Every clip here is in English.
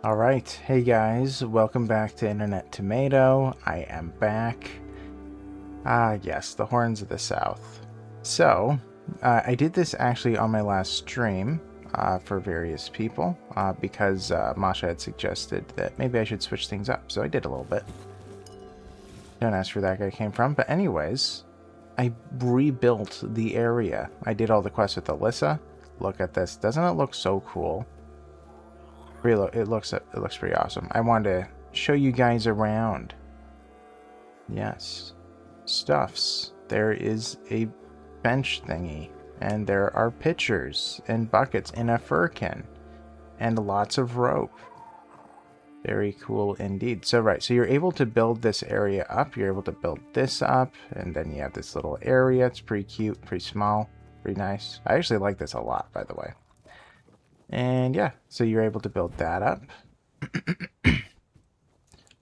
Alright, hey guys, welcome back to Internet Tomato. I am back. Yes, the Horns of the South. So, I did this actually on my last stream for various people because Masha had suggested that maybe I should switch things up, so I did a little bit. Don't ask where that guy came from, but anyways, I rebuilt the area. I did all the quests with Alyssa. Look at this. Doesn't it look so cool? It looks pretty awesome. I wanted to show you guys around. Yes. Stuffs. There is a bench thingy. And there are pitchers and buckets and a firkin. And lots of rope. Very cool indeed. So so you're able to build this area up. You're able to build this up. And then you have this little area. It's pretty cute, pretty small, pretty nice. I actually like this a lot, by the way. And yeah, so you're able to build that up.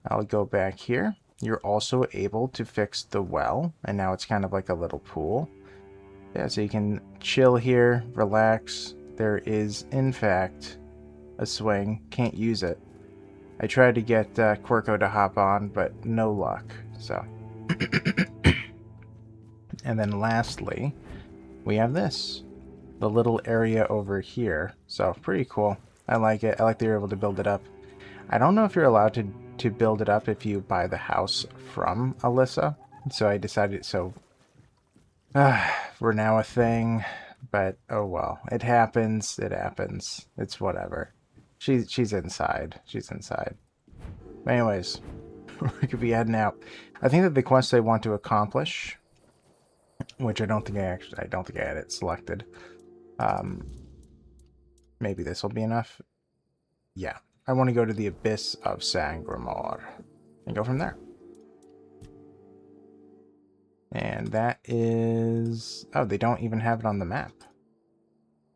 I'll go back here. You're also able to fix the well, and now it's kind of like a little pool. Yeah, so you can chill here, relax. There is, in fact, a swing. Can't use it. I tried to get Quirko to hop on, but no luck. So, and then lastly, we have this. The little area over here. So pretty cool. I like it. I like that you're able to build it up. I don't know if you're allowed to build it up if you buy the house from Alyssa. So I decided, we're now a thing, but oh well. It happens. It happens. It's whatever. She's inside. She's inside. But anyways, we could be heading out. I think that the quest I want to accomplish, which I don't think I had it selected. Maybe this will be enough. Yeah, I want to go to the Abyss of Sagremor and go from there. And that is... Oh, they don't even have it on the map.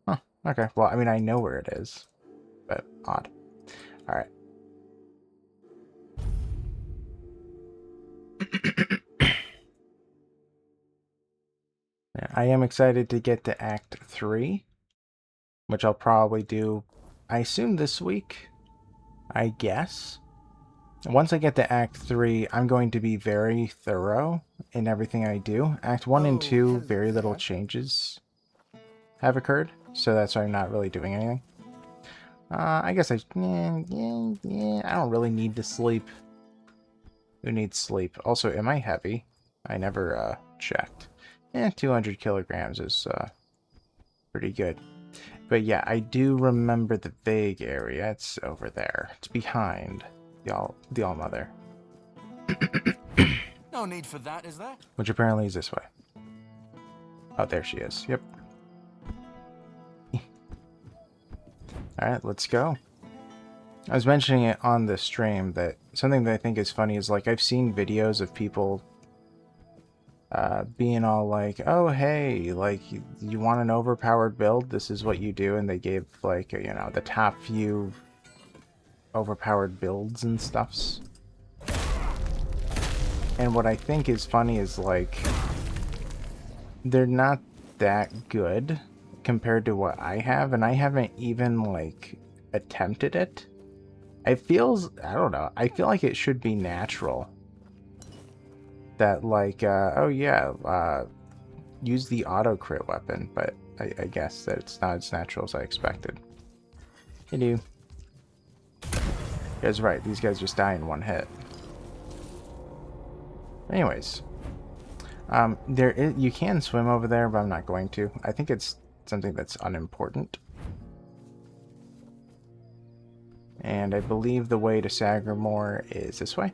Huh, okay. Well, I mean, I know where it is, but odd. Alright. Yeah, I am excited to get to Act 3, which I'll probably do, I assume, this week, I guess. Once I get to Act 3, I'm going to be very thorough in everything I do. Act 1 and 2, very little changes have occurred, so that's why I'm not really doing anything. I guess I don't really need to sleep. Who needs sleep? Also, am I heavy? I never checked. 200 kilograms is pretty good. But yeah, I do remember the vague area. It's over there. It's behind the All-Mother. No need for that, is there? Which apparently is this way. Oh, there she is. Yep. Alright, let's go. I was mentioning it on the stream that something that I think is funny is, like, I've seen videos of people being all like, oh, hey, like, you want an overpowered build? This is what you do. And they gave, like, you know, the top few overpowered builds and stuffs. And what I think is funny is, like, they're not that good compared to what I have, and I haven't even, like, attempted it. It feels, I don't know, I feel like it should be natural. That, like, oh yeah, use the auto crit weapon, but I guess that it's not as natural as I expected. Hey, dude. You guys are right, these guys just die in one hit. Anyways, you can swim over there, but I'm not going to. I think it's something that's unimportant. And I believe the way to Sagremor is this way.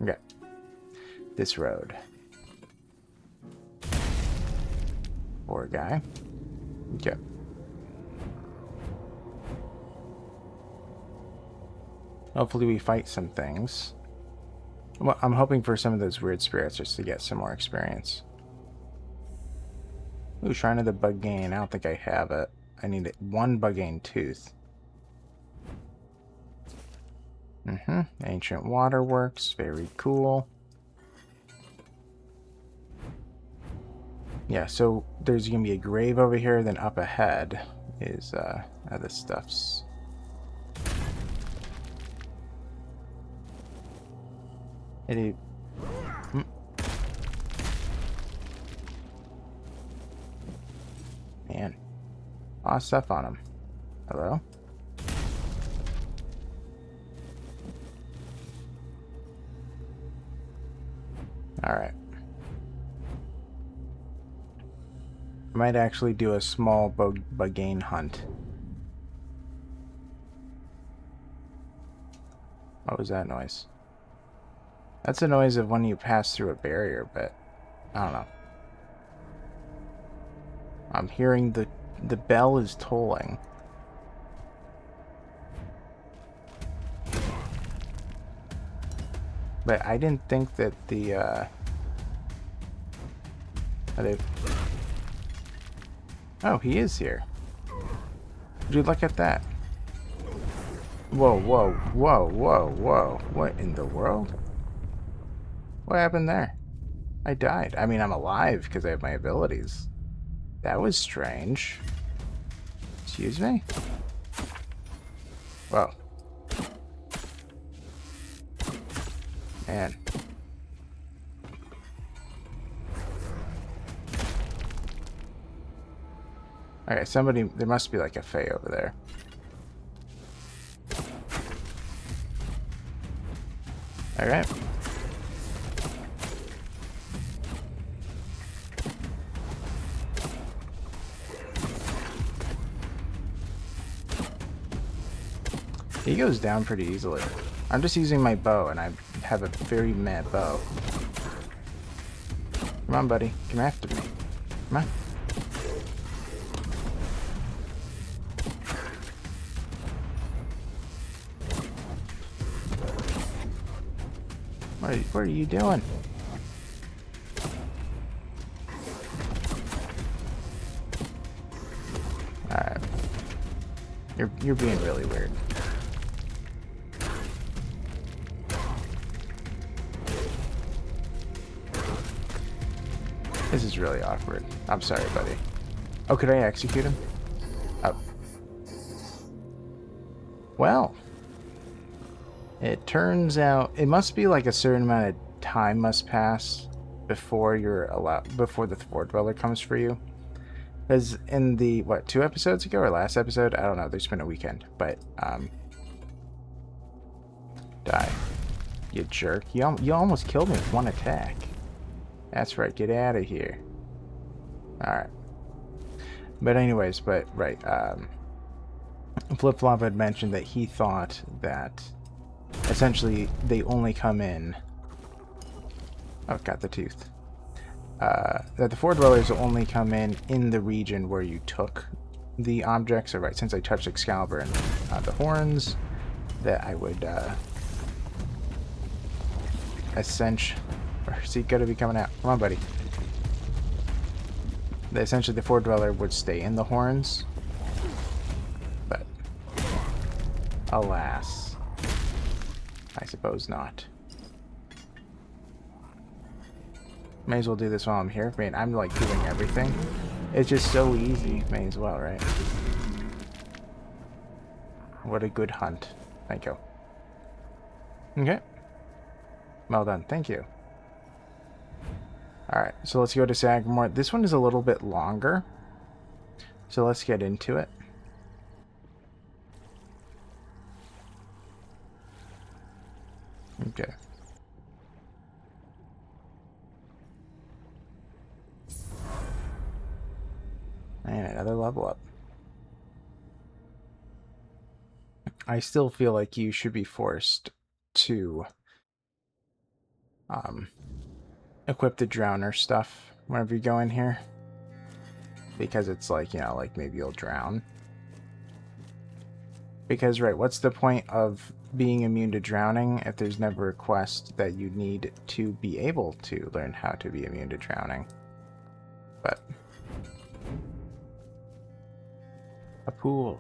Okay. This road. Poor guy. Okay. Hopefully we fight some things. Well, I'm hoping for some of those weird spirits just to get some more experience. Ooh, Shrine of the Buggane. I don't think I have it. I need one Buggane tooth. Ancient Waterworks. Very cool. Yeah, so there's going to be a grave over here, then up ahead is other stuff's. Any. Man, a lot of stuff on him. Hello? Alright. I might actually do a small Bugane hunt. What was that noise? That's the noise of when you pass through a barrier, but I don't know. I'm hearing the bell is tolling. But I didn't think that the oh, he is here. Dude, look at that. Whoa, whoa, whoa, whoa, whoa. What in the world? What happened there? I died. I mean, I'm alive because I have my abilities. That was strange. Excuse me? Whoa. Man. Okay, somebody... There must be like a Fae over there. Okay. He goes down pretty easily. I'm just using my bow, and I have a very mad bow. Come on, buddy. Come after me. Come on. What are you doing? Alright. You're being really weird. This is really awkward. I'm sorry, buddy. Oh, could I execute him? Oh. Well. It turns out it must be like a certain amount of time must pass before you're allowed, before the Fort Dweller comes for you. Because in the, what, 2 episodes ago or last episode? I don't know. There's been a weekend. But, die. You jerk. You almost killed me with 1 attack. That's right. Get out of here. Alright. But anyways, right. Flip Flop had mentioned that he thought that essentially they only come in... Oh, got the tooth. That the Fort Dwellers only come in the region where you took the object. So right, since I touched Excalibur and the horns, that I would Where's he gonna be coming out? Come on, buddy. Essentially, the Fort Dweller would stay in the horns, but alas, I suppose not. May as well do this while I'm here. I mean, I'm like doing everything. It's just so easy. May as well, right? What a good hunt. Thank you. Okay. Well done. Thank you. Alright, so let's go to Sagremor. This one is a little bit longer, so let's get into it. Okay. And another level up. I still feel like you should be forced to equip the Drowner stuff whenever you go in here. Because it's like, you know, like maybe you'll drown. Because, right, what's the point of being immune to drowning if there's never a quest that you need to be able to learn how to be immune to drowning? But a pool.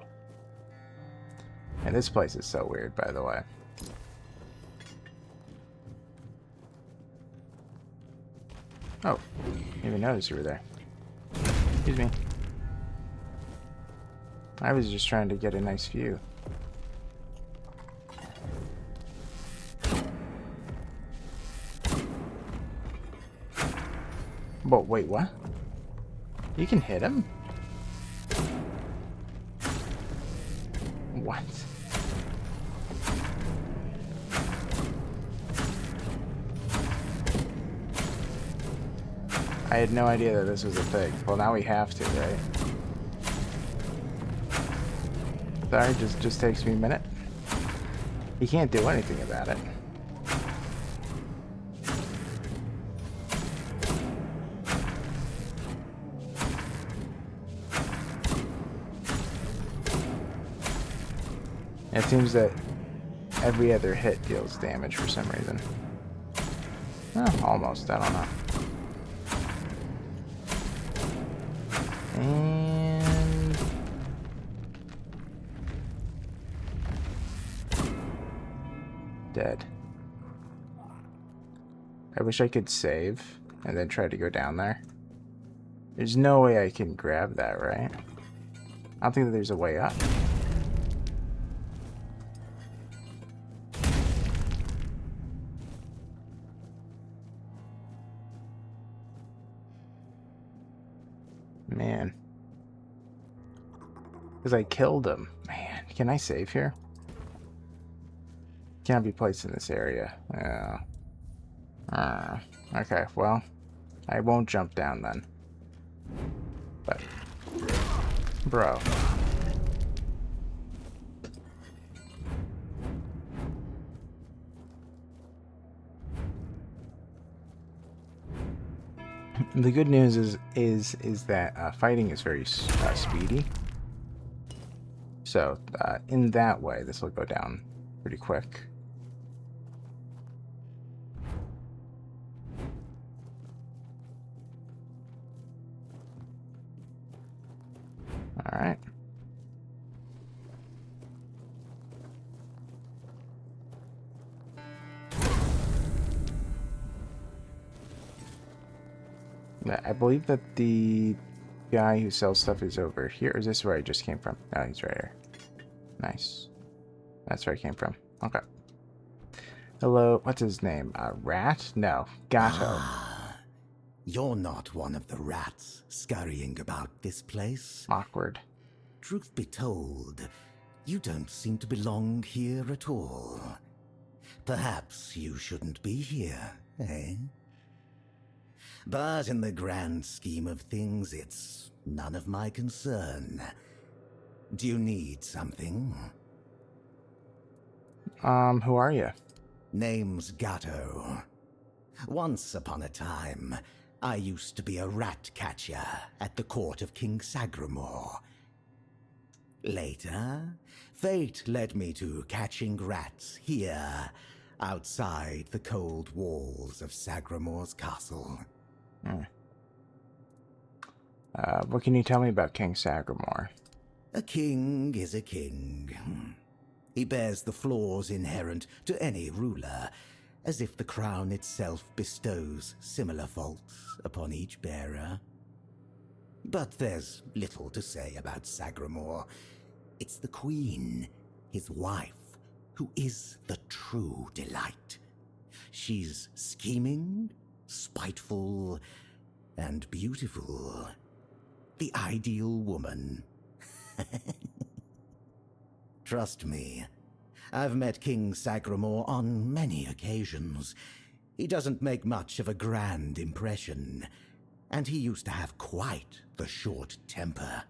And this place is so weird, by the way. Oh, didn't even notice you were there. Excuse me. I was just trying to get a nice view. But wait, what? You can hit him? What? I had no idea that this was a thing. Well, now we have to, right? Sorry, just takes me a minute. He can't do anything about it. It seems that every other hit deals damage for some reason. Oh, almost, I don't know. And... dead. I wish I could save and then try to go down there. There's no way I can grab that, right? I don't think that there's a way up. Man. Because I killed him. Man, can I save here? Can't be placed in this area. Yeah. Okay, well, I won't jump down then. But, bro. The good news is that fighting is very speedy. So in that way, this will go down pretty quick. All right. I believe that the guy who sells stuff is over here. Or is this where I just came from? No, he's right here. Nice. That's where I came from. Okay. Hello. What's his name? Rat? No. Gato. You're not one of the rats scurrying about this place. Awkward. Truth be told, you don't seem to belong here at all. Perhaps you shouldn't be here, eh? But in the grand scheme of things, it's none of my concern. Do you need something? Who are you? Name's Gatto. Once upon a time, I used to be a rat catcher at the court of King Sagremor. Later, fate led me to catching rats here, outside the cold walls of Sagremor's castle. What can you tell me about King Sagremor? A king is a king. He bears the flaws inherent to any ruler, as if the crown itself bestows similar faults upon each bearer. But there's little to say about Sagremor. It's the queen, his wife, who is the true delight. She's scheming, spiteful, and beautiful. The ideal woman. Trust me, I've met King Sagremor on many occasions. He doesn't make much of a grand impression, and he used to have quite the short temper.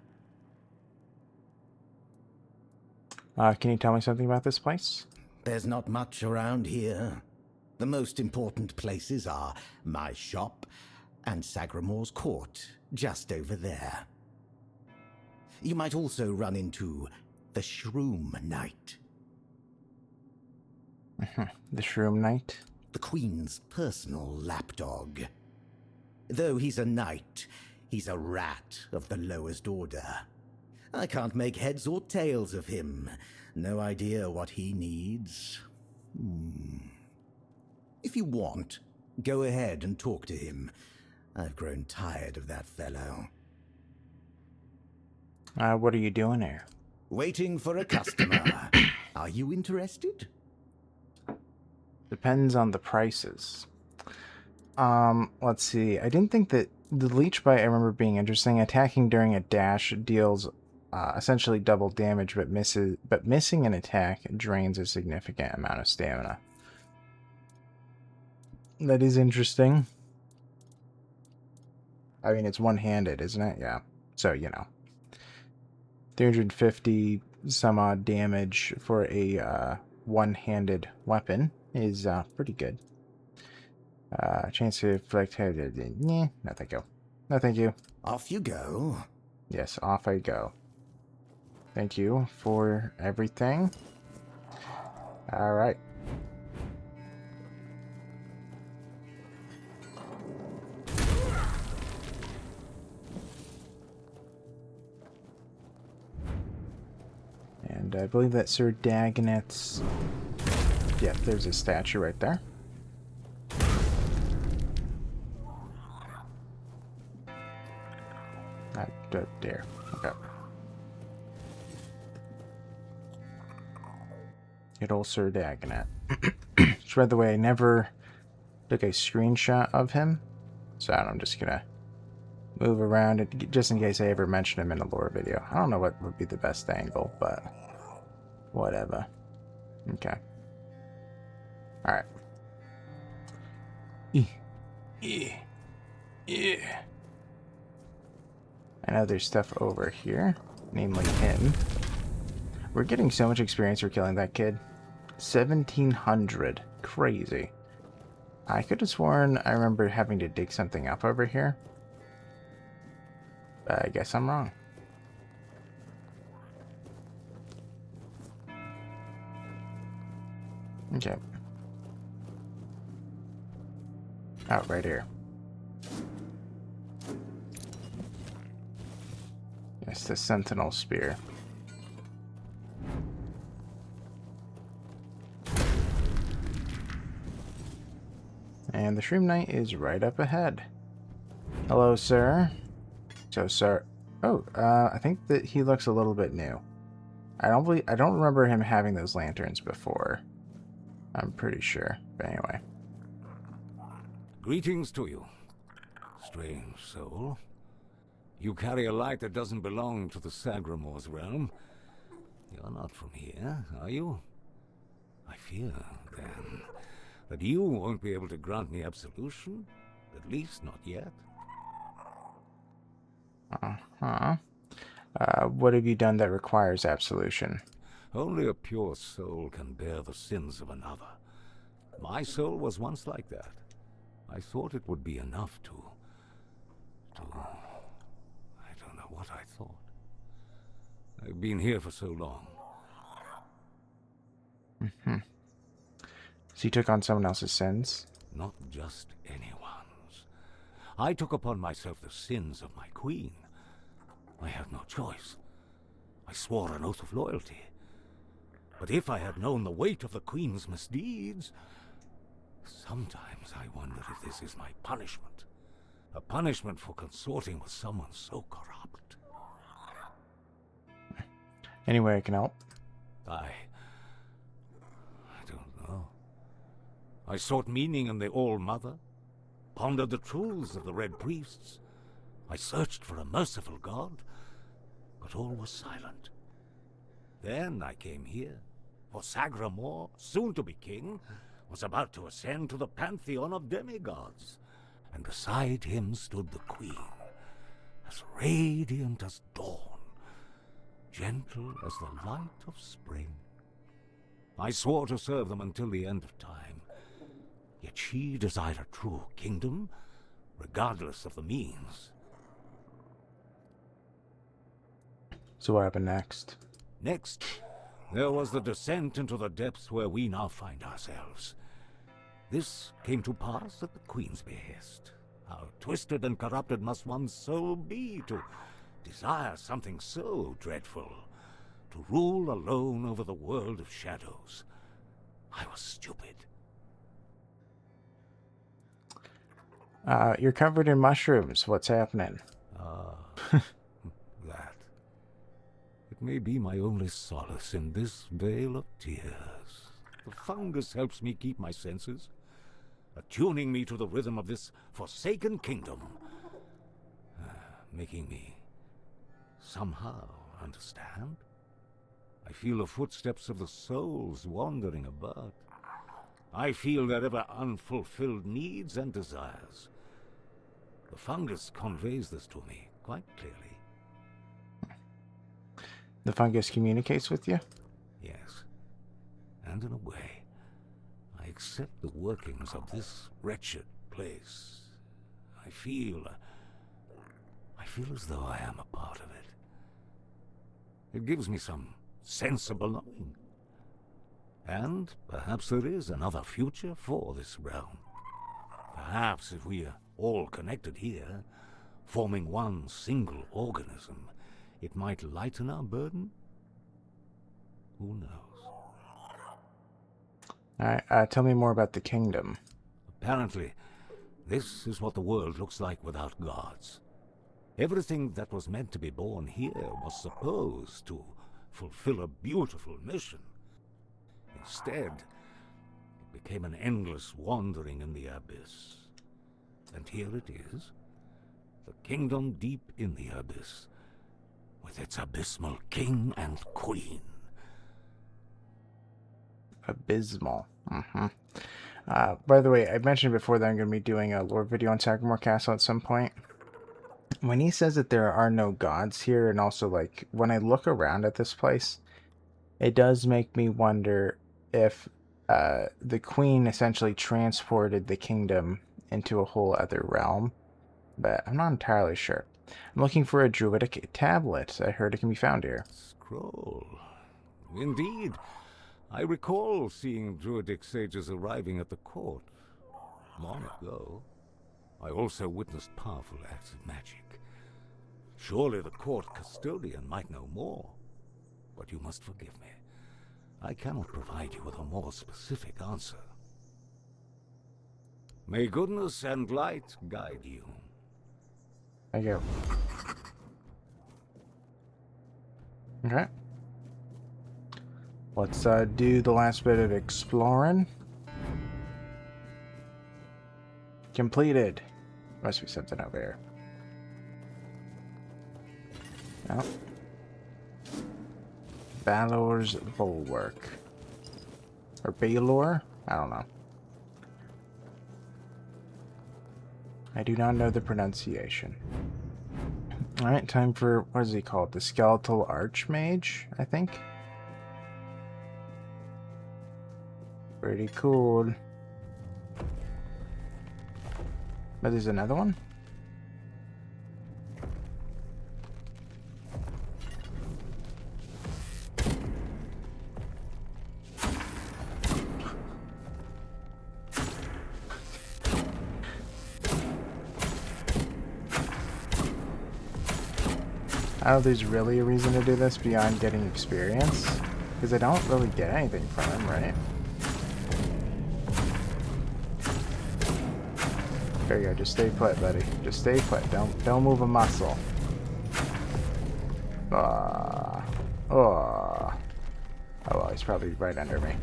Can you tell me something about this place? There's not much around here. The most important places are my shop and Sagremor's court, just over there. You might also run into the Shroom Knight. The Shroom Knight? The Queen's personal lapdog. Though he's a knight, he's a rat of the lowest order. I can't make heads or tails of him. No idea what he needs. If you want, go ahead and talk to him. I've grown tired of that fellow. What are you doing here? Waiting for a customer. Are you interested? Depends on the prices. Let's see. I didn't think that the leech bite I remember being interesting. Attacking during a dash deals essentially double damage, but missing an attack drains a significant amount of stamina. That is interesting. I mean, it's one-handed, isn't it? Yeah. So, 350 some odd damage for a one-handed weapon is pretty good. Chance to inflict... No, thank you. No, thank you. Off you go. Yes, off I go. Thank you for everything. Alright. And I believe that Sir Dagonet's... Yeah, there's a statue right there. There. Okay. Good old Sir Dagonet. Which, by the way, I never took a screenshot of him. So I'm just gonna move around just in case I ever mention him in a lore video. I don't know what would be the best angle, but whatever. Okay. Alright. Yeah. I know there's stuff over here, namely him. We're getting so much experience for killing that kid. 1,700. Crazy. I could have sworn I remember having to dig something up over here. But I guess I'm wrong. Okay. Oh, right here. It's the Sentinel Spear. And the Shroom Knight is right up ahead. Hello, sir. So, sir. Oh, I think that he looks a little bit new. I don't remember him having those lanterns before. I'm pretty sure. But anyway. Greetings to you, strange soul. You carry a light that doesn't belong to the Sagremor's realm. You're not from here, are you? I fear, then, that you won't be able to grant me absolution. At least not yet. Uh-huh. What have you done that requires absolution? Only a pure soul can bear the sins of another. My soul was once like that. I thought it would be enough to... I don't know what I thought. I've been here for so long. Mm-hmm. So you took on someone else's sins? Not just anyone's. I took upon myself the sins of my queen. I had no choice. I swore an oath of loyalty. But if I had known the weight of the queen's misdeeds... Sometimes I wonder if this is my punishment. A punishment for consorting with someone so corrupt. Any way I can help? I don't know. I sought meaning in the All-Mother, pondered the truths of the Red Priests. I searched for a merciful God, but all was silent. Then I came here, for Sagremor, soon to be king, was about to ascend to the pantheon of demigods, and beside him stood the queen, as radiant as dawn, gentle as the light of spring. I swore to serve them until the end of time, yet she desired a true kingdom, regardless of the means. So what happened next? Next, there was the descent into the depths where we now find ourselves. This came to pass at the Queen's behest. How twisted and corrupted must one's soul be to desire something so dreadful, to rule alone over the world of shadows. I was stupid. You're covered in mushrooms. What's happening? That. It may be my only solace in this vale of tears. The fungus helps me keep my senses, attuning me to the rhythm of this forsaken kingdom, making me somehow understand. I feel the footsteps of the souls wandering about. I feel their ever unfulfilled needs and desires. The fungus conveys this to me quite clearly. The fungus communicates with you? Yes, and in a way, I accept the workings of this wretched place. I feel as though I am a part of it. It gives me some sense of belonging. And perhaps there is another future for this realm. Perhaps if we are all connected here, forming one single organism, it might lighten our burden? Who knows? Alright, tell me more about the kingdom. Apparently, this is what the world looks like without gods. Everything that was meant to be born here was supposed to fulfill a beautiful mission. Instead, it became an endless wandering in the abyss. And here it is, the kingdom deep in the abyss, with its abysmal king and queen. Abysmal. By the way, I mentioned before that I'm going to be doing a lore video on Sagremor Castle at some point. When he says that there are no gods here, and also, like, when I look around at this place, it does make me wonder if the queen essentially transported the kingdom into a whole other realm, but I'm not entirely sure. I'm looking for a druidic tablet. I heard it can be found here. Scroll. Indeed. I recall seeing druidic sages arriving at the court long ago. I also witnessed powerful acts of magic. Surely the court custodian might know more. But you must forgive me. I cannot provide you with a more specific answer. May goodness and light guide you. Thank you. Okay. Let's do the last bit of exploring. Completed. Must be something over here. No. Balor's Bulwark. Or Balor? I don't know. I do not know the pronunciation. Alright, time for, what is he called? The Skeletal Archmage, I think? Pretty cool. But there's another one? I don't know if there's really a reason to do this beyond getting experience, because I don't really get anything from him, right? There you go, just stay put, buddy. Just stay put. Don't move a muscle. Oh well, he's probably right under me.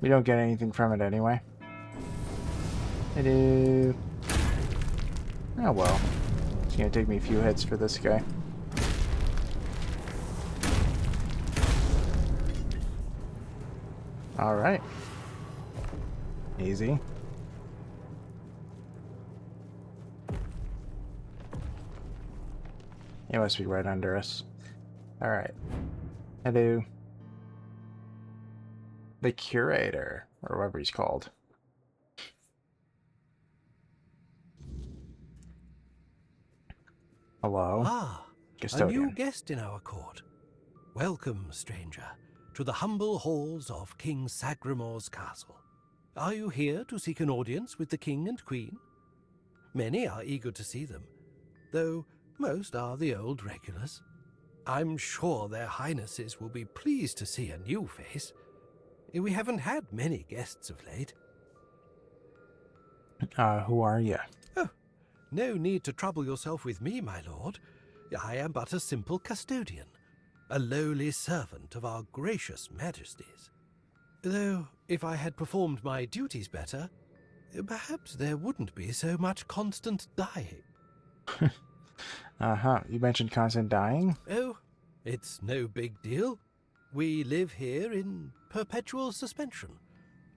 We don't get anything from it anyway. Hello. Oh well. It's gonna take me a few hits for this guy. Alright. Easy. He must be right under us. Alright. Hello. The Curator, or whatever he's called. Hello. Ah, Custodian. a new guest in our court. Welcome, stranger, to the humble halls of King Sagremor's castle. Are you here to seek an audience with the king and queen? Many are eager to see them, though most are the old regulars. I'm sure their highnesses will be pleased to see a new face. We haven't had many guests of late. Who are you? Oh, no need to trouble yourself with me, my lord. I am but a simple custodian, a lowly servant of our gracious majesties. Though, if I had performed my duties better, perhaps there wouldn't be so much constant dying. Uh-huh. You mentioned constant dying? Oh, it's no big deal. We live here in perpetual suspension.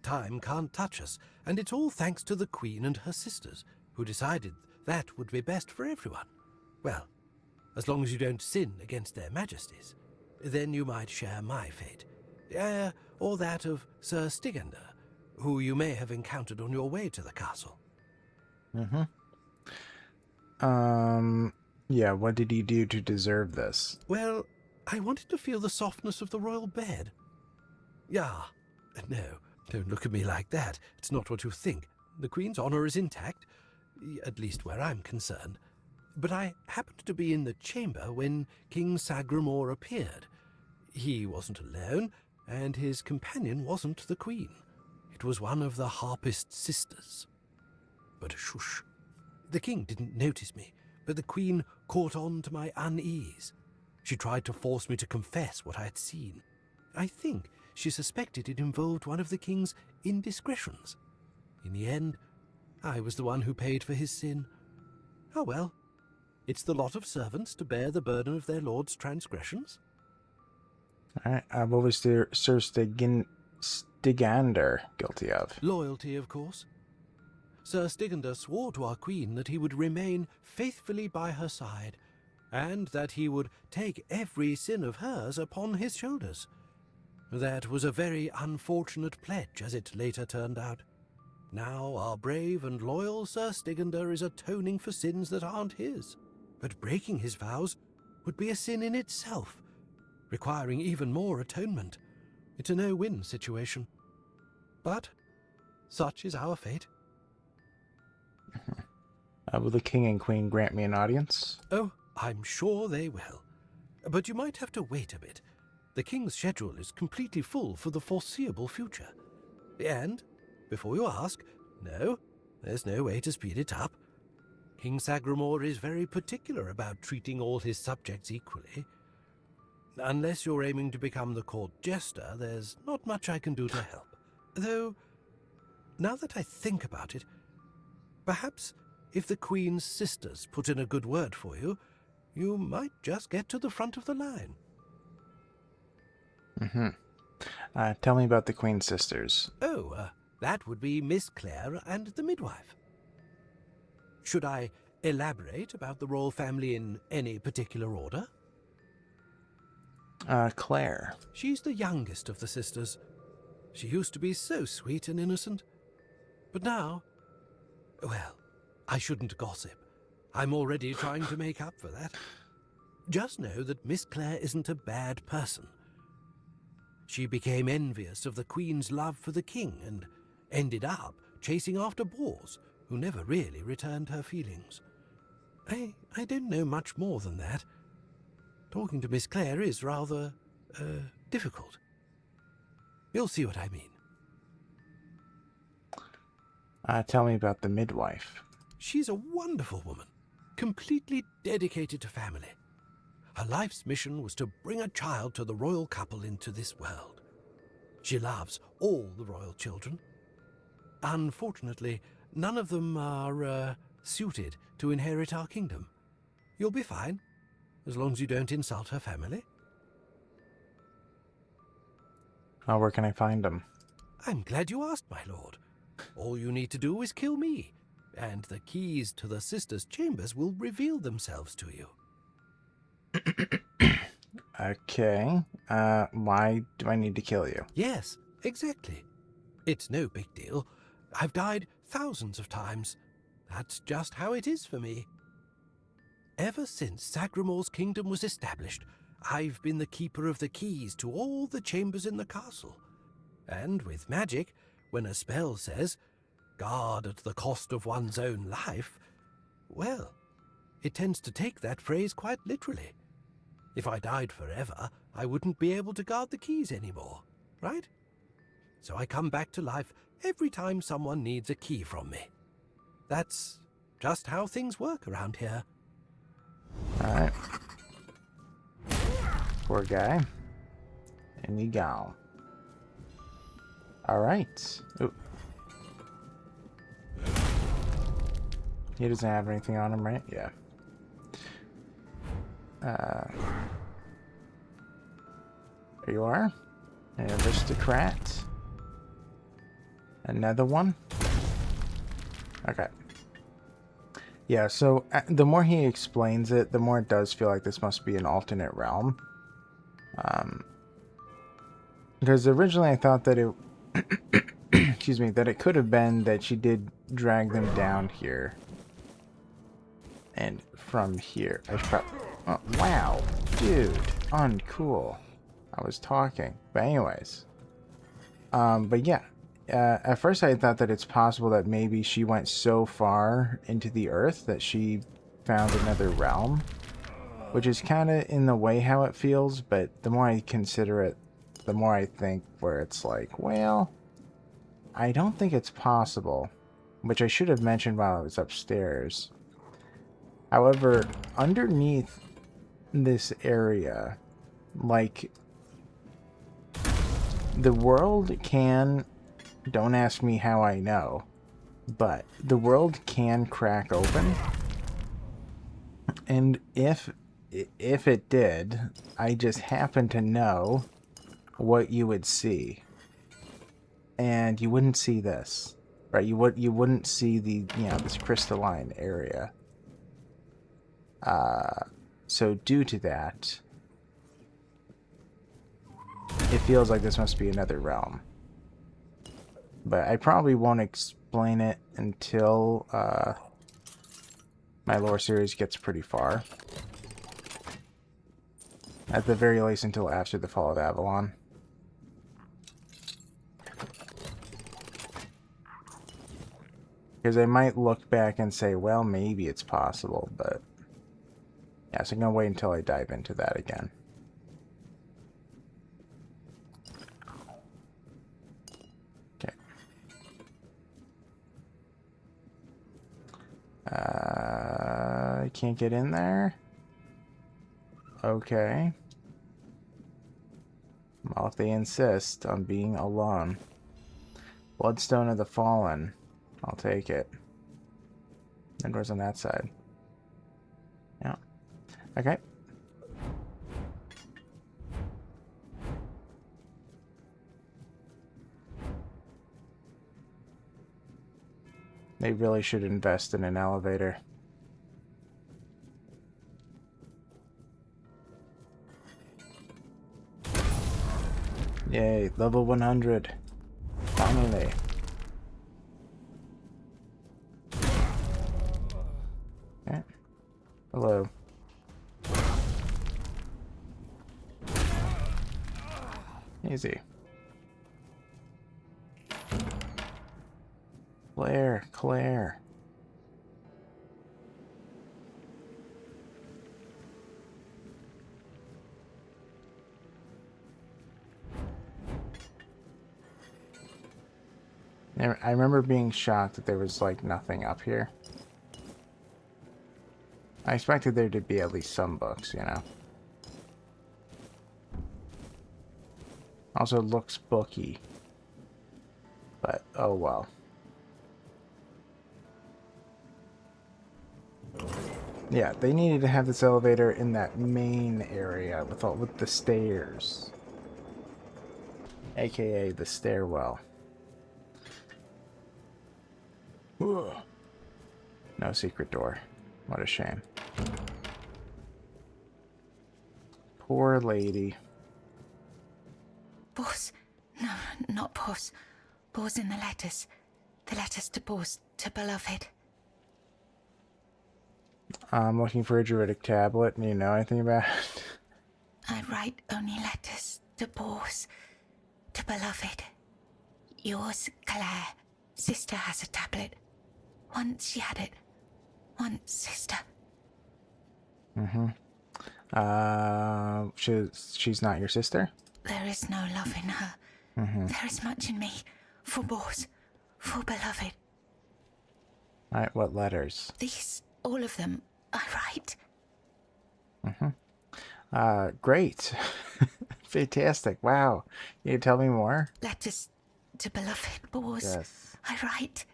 Time can't touch us, and it's all thanks to the Queen and her sisters, who decided that would be best for everyone. Well, as long as you don't sin against their majesties, then you might share my fate. Or that of Sir Stygander, who you may have encountered on your way to the castle. Mm-hmm. Yeah, what did he do to deserve this? Well, I wanted to feel the softness of the royal bed. Yeah, no, don't look at me like that. It's not what you think. The Queen's honor is intact, at least where I'm concerned. But I happened to be in the chamber when King Sagremor appeared. He wasn't alone, and his companion wasn't the Queen. It was one of the harpist sisters. But shush. The king didn't notice me, but the Queen caught on to my unease. She tried to force me to confess what I had seen. I think she suspected it involved one of the king's indiscretions. In the end, I was the one who paid for his sin. Oh well, it's the lot of servants to bear the burden of their lord's transgressions. All right. What was Sir Stygander guilty of? Loyalty, of course. Sir Stygander swore to our Queen that he would remain faithfully by her side, and that he would take every sin of hers upon his shoulders. That was a very unfortunate pledge, as it later turned out. Now our brave and loyal Sir Stygander is atoning for sins that aren't his. But breaking his vows would be a sin in itself, requiring even more atonement. It's a no-win situation. But such is our fate. Will the king and queen grant me an audience? Oh, I'm sure they will. But you might have to wait a bit. The king's schedule is completely full for the foreseeable future. And, before you ask, no, there's no way to speed it up. King Sagremor is very particular about treating all his subjects equally. Unless you're aiming to become the court jester, there's not much I can do to help. Though, now that I think about it, perhaps if the Queen's sisters put in a good word for you, you might just get to the front of the line. Mm-hmm. Tell me about the Queen's sisters. Oh, that would be Miss Clare and the midwife. Should I elaborate about the royal family in any particular order? Claire. She's the youngest of the sisters. She used to be so sweet and innocent. But now, well, I shouldn't gossip. I'm already trying to make up for that. Just know that Miss Clare isn't a bad person. She became envious of the Queen's love for the king and ended up chasing after boars who never really returned her feelings. I don't know much more than that. Talking to Miss Clare is rather, difficult. You'll see what I mean. Tell me about the midwife. She's a wonderful woman, completely dedicated to family. Her life's mission was to bring a child to the royal couple into this world. She loves all the royal children. Unfortunately, none of them are, suited to inherit our kingdom. You'll be fine, as long as you don't insult her family. Where can I find them? I'm glad you asked, my lord. All you need to do is kill me, and the keys to the sisters' chambers will reveal themselves to you. Okay. Why do I need to kill you? Yes, exactly. It's no big deal. I've died thousands of times. That's just how it is for me. Ever since Sagremor's kingdom was established, I've been the keeper of the keys to all the chambers in the castle. And with magic, when a spell says, "guard at the cost of one's own life," well, it tends to take that phrase quite literally. If I died forever, I wouldn't be able to guard the keys anymore, right? So I come back to life every time someone needs a key from me. That's just how things work around here. Alright. Poor guy. And he gone. Alright. Ooh. He doesn't have anything on him, right? Yeah. There you are. An aristocrat. Another one. Okay. Yeah, so the more he explains it, the more it does feel like this must be an alternate realm. Because originally I thought that it... excuse me, that it could have been that she did drag them down here. And from here. I should probably... Oh, wow. Dude. Uncool. I was talking. But anyways. But yeah. At first I thought that it's possible that maybe she went so far into the earth that she found another realm. Which is kind of in the way how it feels, but the more I consider it, the more I think where it's like, well, I don't think it's possible. Which I should have mentioned while I was upstairs. However, underneath this area, like, the world can, don't ask me how I know, but the world can crack open. And if it did, I just happen to know what you would see. And you wouldn't see this, right? You wouldn't see the, this crystalline area. So due to that, it feels like this must be another realm. But I probably won't explain it until my lore series gets pretty far. At the very least until after the fall of Avalon. Because I might look back and say, well, maybe it's possible, but... yeah, so I'm going to wait until I dive into that again. Okay. I can't get in there? Okay. Well, if they insist on being alone. Bloodstone of the Fallen. I'll take it. And doors on that side. Yeah. Okay. They really should invest in an elevator. Yay, level 100. Finally. Okay. Hello. Easy. Claire. I remember being shocked that there was, like, nothing up here. I expected there to be at least some books, you know. Also looks booky. But, oh well. Yeah, they needed to have this elevator in that main area with the stairs. AKA the stairwell. Ugh. No secret door. What a shame. Poor lady. Boss. No, not Boss. Boss in the letters. The letters to Boss, to beloved. I'm looking for a druidic tablet. Do you know anything about it? I write only letters to Boss, to beloved. Yours, Claire. Sister has a tablet. Once she had it. Once, sister. She's not your sister? There is no love in her. There is much in me. For Boss. For beloved. Alright, what letters? These, all of them, I write. Great. Fantastic. Wow. Can you tell me more? Letters to beloved Bors. Yes. I write.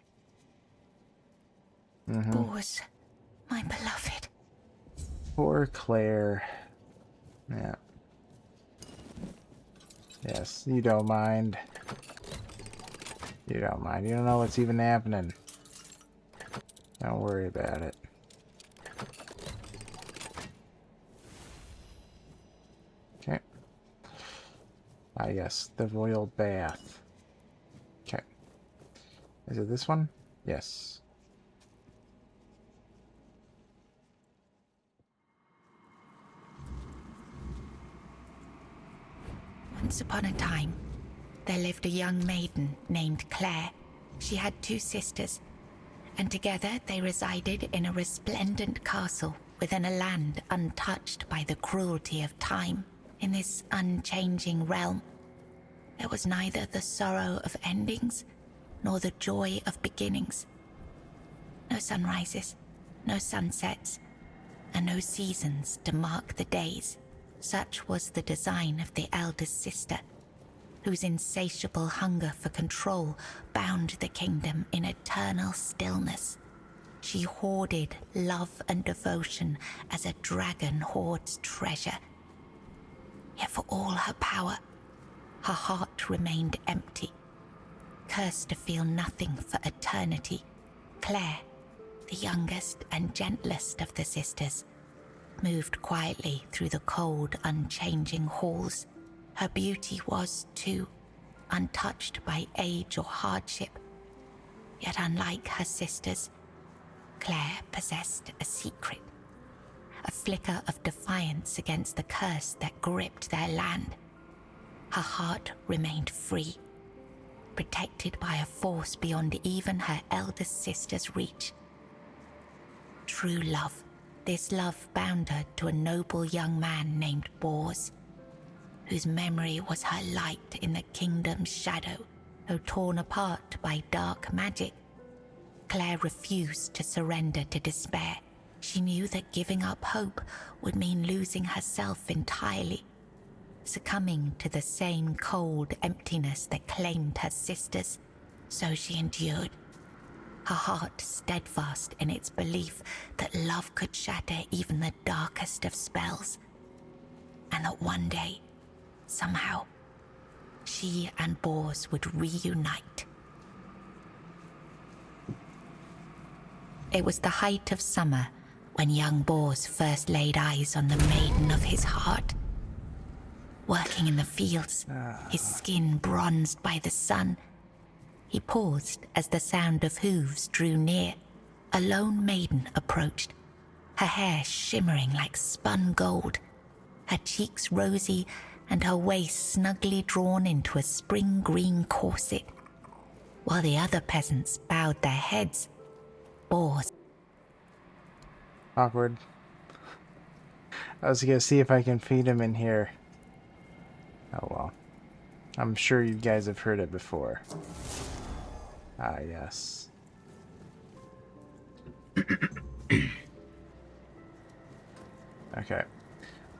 Bors, my beloved. Poor Claire. Yeah. Yes, you don't mind. You don't mind. You don't know what's even happening. Don't worry about it. Okay. Ah, yes, the royal bath. Okay. Is it this one? Yes. Once upon a time, there lived a young maiden named Claire. She had 2 sisters, and together they resided in a resplendent castle within a land untouched by the cruelty of time. In this unchanging realm, there was neither the sorrow of endings nor the joy of beginnings. No sunrises, no sunsets, and no seasons to mark the days. Such was the design of the eldest sister, whose insatiable hunger for control bound the kingdom in eternal stillness. She hoarded love and devotion as a dragon hoards treasure. Yet for all her power, her heart remained empty, cursed to feel nothing for eternity. Claire, the youngest and gentlest of the sisters, moved quietly through the cold, unchanging halls. Her beauty was, too, untouched by age or hardship. Yet unlike her sisters, Claire possessed a secret, a flicker of defiance against the curse that gripped their land. Her heart remained free, protected by a force beyond even her eldest sister's reach. True love. This love bound her to a noble young man named Bors, whose memory was her light in the kingdom's shadow, though torn apart by dark magic. Claire refused to surrender to despair. She knew that giving up hope would mean losing herself entirely, succumbing to the same cold emptiness that claimed her sisters. So she endured, her heart steadfast in its belief that love could shatter even the darkest of spells, and that one day, somehow, she and Bors would reunite. It was the height of summer when young Bors first laid eyes on the maiden of his heart. Working in the fields, his skin bronzed by the sun, he paused as the sound of hooves drew near. A lone maiden approached, her hair shimmering like spun gold, her cheeks rosy and her waist snugly drawn into a spring green corset. While the other peasants bowed their heads, Bors. Awkward. I was gonna see if I can feed him in here. Oh well. I'm sure you guys have heard it before. Ah, yes. Okay.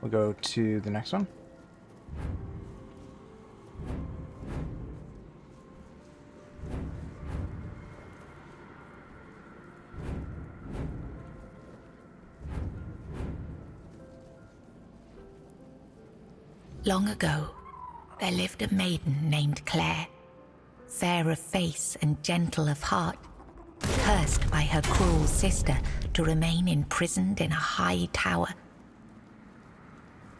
We'll go to the next one. Long ago, there lived a maiden named Claire, fair of face and gentle of heart, cursed by her cruel sister to remain imprisoned in a high tower.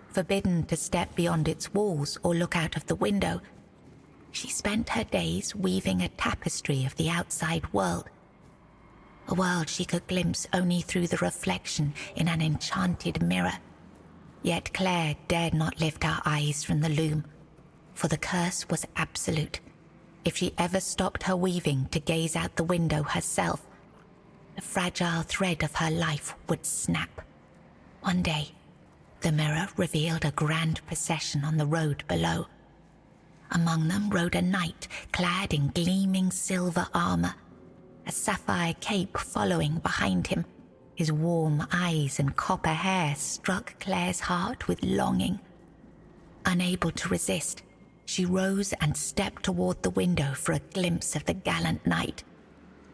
Forbidden to step beyond its walls or look out of the window, she spent her days weaving a tapestry of the outside world, a world she could glimpse only through the reflection in an enchanted mirror. Yet Claire dared not lift her eyes from the loom, for the curse was absolute. If she ever stopped her weaving to gaze out the window herself, the fragile thread of her life would snap. One day, the mirror revealed a grand procession on the road below. Among them rode a knight clad in gleaming silver armor, a sapphire cape following behind him. His warm eyes and copper hair struck Claire's heart with longing. Unable to resist, she rose and stepped toward the window for a glimpse of the gallant knight.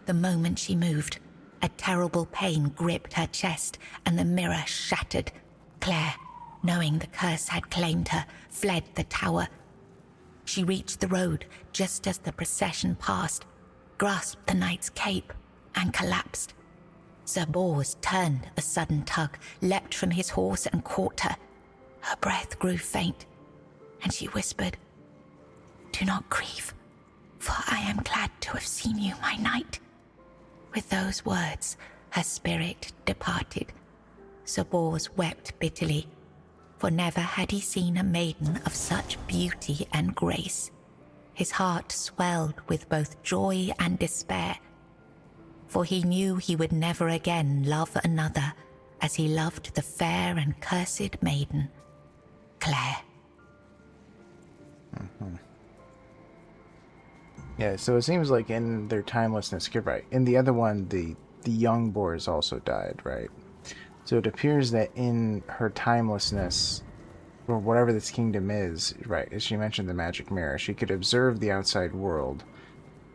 The moment she moved, a terrible pain gripped her chest and the mirror shattered. Claire, knowing the curse had claimed her, fled the tower. She reached the road just as the procession passed, grasped the knight's cape, and collapsed. Sir Bors turned a sudden tug, leapt from his horse and caught her. Her breath grew faint, and she whispered, "Do not grieve, for I am glad to have seen you, my knight." With those words, her spirit departed. Sir Bors wept bitterly, for never had he seen a maiden of such beauty and grace. His heart swelled with both joy and despair, for he knew he would never again love another as he loved the fair and cursed maiden, Claire. Yeah, so it seems like in their timelessness, you're right. In the other one, the young Bors also died, right? So it appears that in her timelessness, or whatever this kingdom is, right, as she mentioned the magic mirror, she could observe the outside world,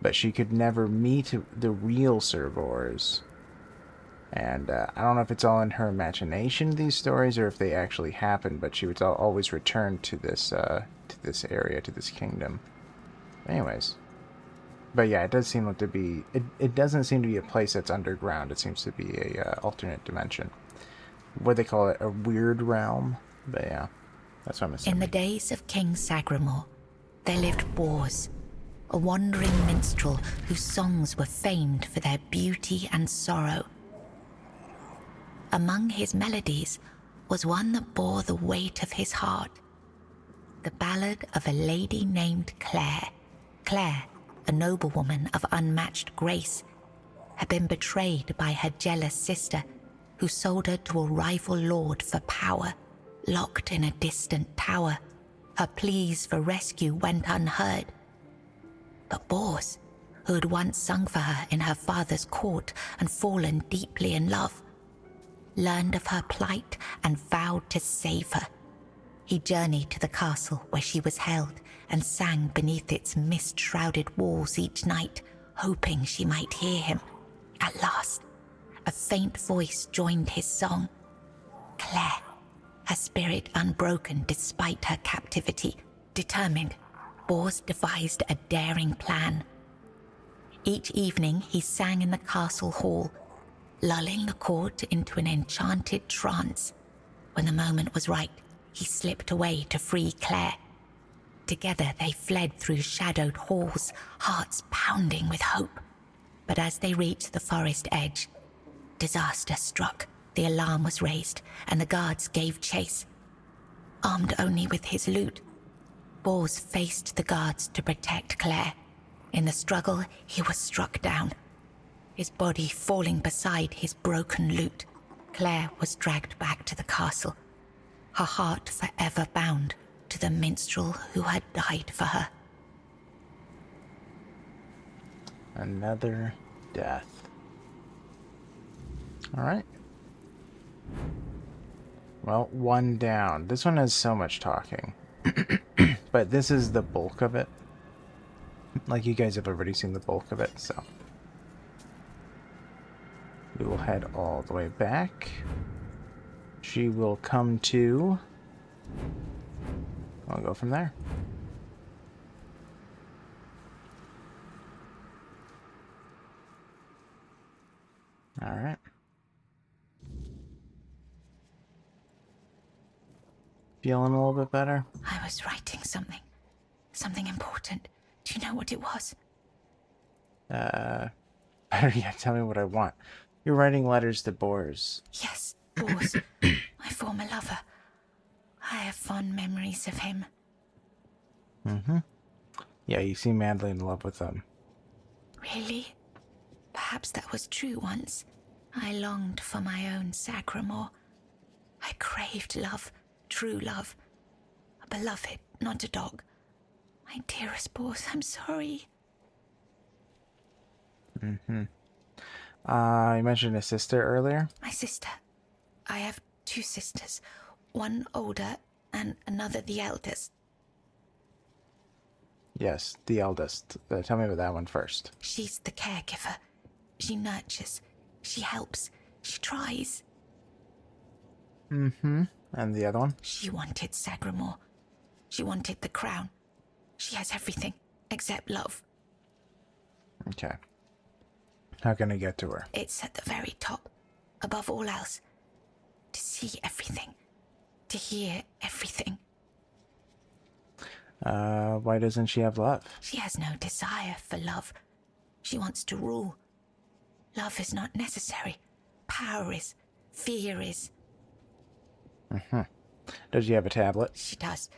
but she could never meet the real Sir Bors. And I don't know if it's all in her imagination, these stories, or if they actually happened, but she would always return to this area, to this kingdom. Anyways. But yeah, it does seem like to be... It doesn't seem to be a place that's underground. It seems to be a alternate dimension. What they call it, a weird realm. But yeah, that's what I'm assuming. In the days of King Sagremor, there lived Bors, a wandering minstrel whose songs were famed for their beauty and sorrow. Among his melodies was one that bore the weight of his heart, the ballad of a lady named Claire. Claire, a noblewoman of unmatched grace, had been betrayed by her jealous sister, who sold her to a rival lord for power. Locked in a distant tower, her pleas for rescue went unheard. But Bors, who had once sung for her in her father's court and fallen deeply in love, learned of her plight and vowed to save her. He journeyed to the castle where she was held and sang beneath its mist-shrouded walls each night, hoping she might hear him. At last, a faint voice joined his song. Claire, her spirit unbroken despite her captivity, determined, Bors devised a daring plan. Each evening he sang in the castle hall, lulling the court into an enchanted trance. When the moment was right, he slipped away to free Claire. Together they fled through shadowed halls, hearts pounding with hope. But as they reached the forest edge, disaster struck. The alarm was raised, and the guards gave chase. Armed only with his lute, Bors faced the guards to protect Claire. In the struggle, he was struck down, his body falling beside his broken lute. Claire was dragged back to the castle, her heart forever bound to the minstrel who had died for her. Another death. Alright. Well, one down. This one has so much talking. But this is the bulk of it. Like, you guys have already seen the bulk of it, so. We will head all the way back. She will come to... I'll go from there. Alright. Feeling a little bit better? I was writing something important. Do you know what it was? Better yet, tell me what I want. You're writing letters to Bors. Yes, Bors, my former lover. I have fond memories of him. Mm-hmm. Yeah, you seem madly in love with him. Really? Perhaps that was true once. I longed for my own Sagremor. I craved love, true love. A beloved, not a dog. My dearest Bors, I'm sorry. Mm-hmm. You mentioned a sister earlier? My sister. I have two sisters. One older and another the eldest. Yes, the eldest. Tell me about that one first. She's the caregiver. She nurtures. She helps. She tries. Mm-hmm. And the other one? She wanted Sagremor. She wanted the crown. She has everything except love. Okay. How can I get to her? It's at the very top, above all else. To see everything. To hear everything. Why doesn't she have love? She has no desire for love. She wants to rule. Love is not necessary. Power is. Fear is. Mm-hmm. Does she have a tablet? She does.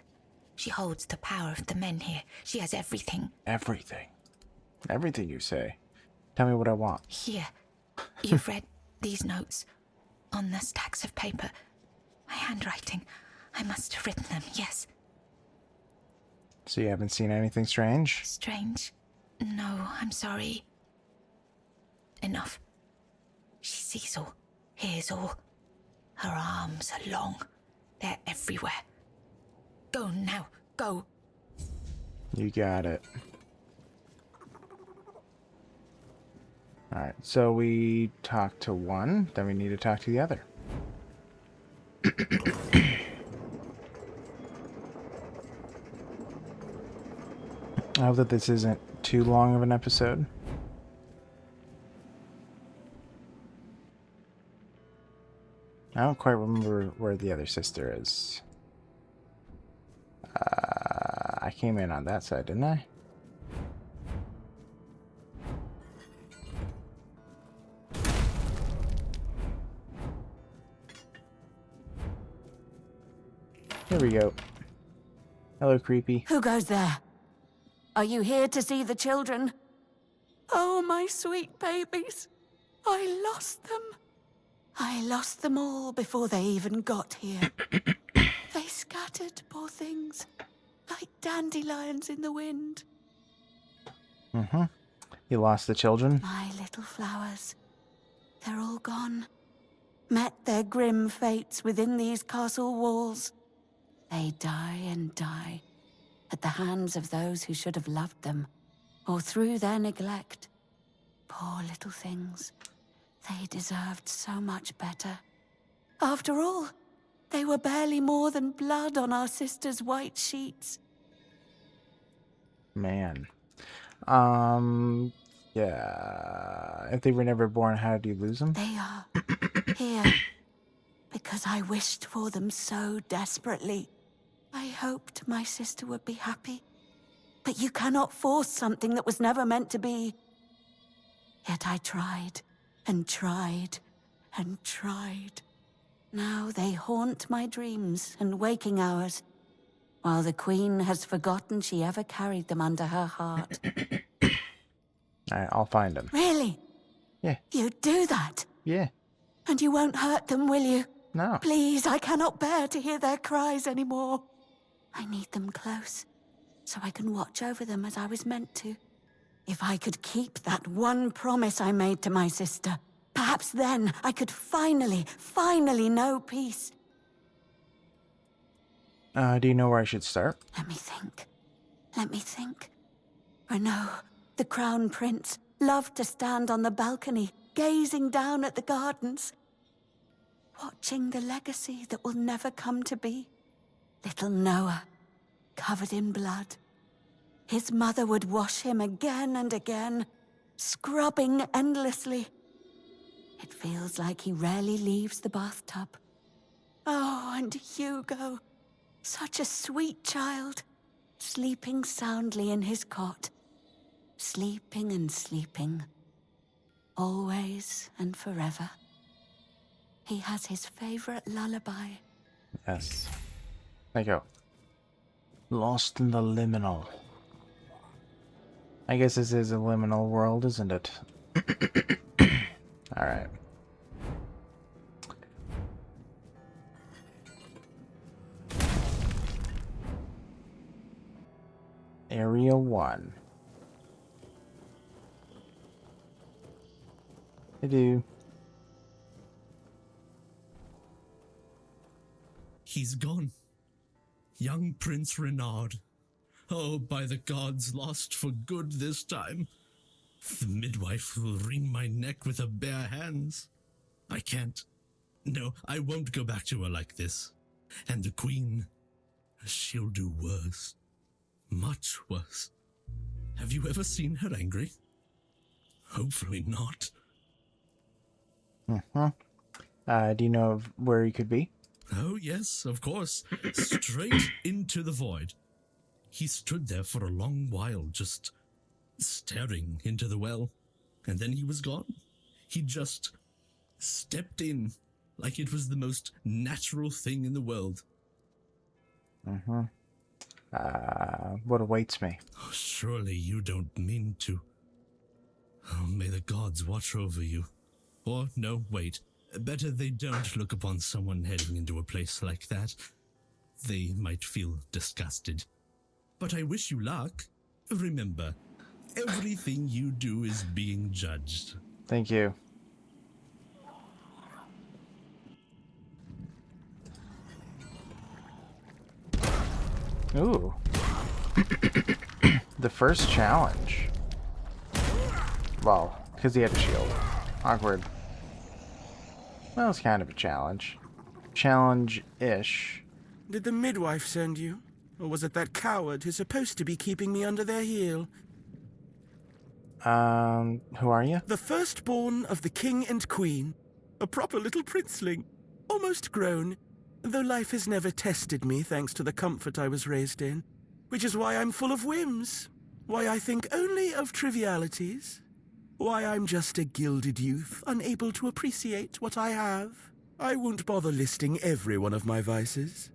She holds the power of the men here. She has everything. Everything. Everything you say. Tell me what I want. Here. You've read these notes on the stacks of paper. My handwriting. I must have written them, yes. So you haven't seen anything strange? Strange? No, I'm sorry. Enough. She sees all, hears all. Her arms are long. They're everywhere. Go now, go. You got it. Alright, so we talked to one, then we need to talk to the other. I hope that this isn't too long of an episode. I don't quite remember where the other sister is. I came in on that side, didn't I? Here we go. Hello, creepy. Who goes there? Are you here to see the children? Oh, my sweet babies. I lost them. I lost them all before they even got here. They scattered, poor things, like dandelions in the wind. Mm-hmm. You lost the children? My little flowers. They're all gone. Met their grim fates within these castle walls. They die and die at the hands of those who should have loved them, or through their neglect. Poor little things. They deserved so much better. After all, they were barely more than blood on our sister's white sheets. Man. Yeah. If they were never born, how did you lose them? They are here because I wished for them so desperately. I hoped my sister would be happy. But you cannot force something that was never meant to be. Yet I tried, and tried, and tried. Now they haunt my dreams and waking hours, while the Queen has forgotten she ever carried them under her heart. Alright, I'll find them. Really? Yeah. You'd do that? Yeah. And you won't hurt them, will you? No. Please, I cannot bear to hear their cries anymore. I need them close, so I can watch over them as I was meant to. If I could keep that one promise I made to my sister, perhaps then I could finally know peace. Do you know where I should start? Let me think. Renaud, the Crown Prince, loved to stand on the balcony, gazing down at the gardens, watching the legacy that will never come to be. Little Noah, covered in blood. His mother would wash him again and again, scrubbing endlessly. It feels like he rarely leaves the bathtub. Oh, and Hugo, such a sweet child, sleeping soundly in his cot. Sleeping and sleeping, always and forever. He has his favorite lullaby. Yes. There you go. Lost in the liminal. I guess this is a liminal world, isn't it? Alright. Area 1. I do. He's gone. Young Prince Renard. Oh, by the gods, lost for good this time. The midwife will wring my neck with her bare hands. I can't. No, I won't go back to her like this. And the queen, she'll do worse. Much worse. Have you ever seen her angry? Hopefully not. Do you know of where he could be? Oh, yes, of course. Straight into the void. He stood there for a long while, just staring into the well. And then he was gone. He just stepped in like it was the most natural thing in the world. What awaits me? Oh, surely you don't mean to. Oh, may the gods watch over you. Or, no, wait. Better they don't look upon someone heading into a place like that. They might feel disgusted. But I wish you luck. Remember, everything you do is being judged. Thank you. Ooh. The first challenge. Well, because he had a shield. Awkward. Well, it's kind of a challenge. Challenge-ish. Did the midwife send you? Or was it that coward who's supposed to be keeping me under their heel? Who are you? The firstborn of the king and queen. A proper little princeling. Almost grown. Though life has never tested me thanks to the comfort I was raised in. Which is why I'm full of whims. Why I think only of trivialities. Why I'm just a gilded youth, unable to appreciate what I have. I won't bother listing every one of my vices.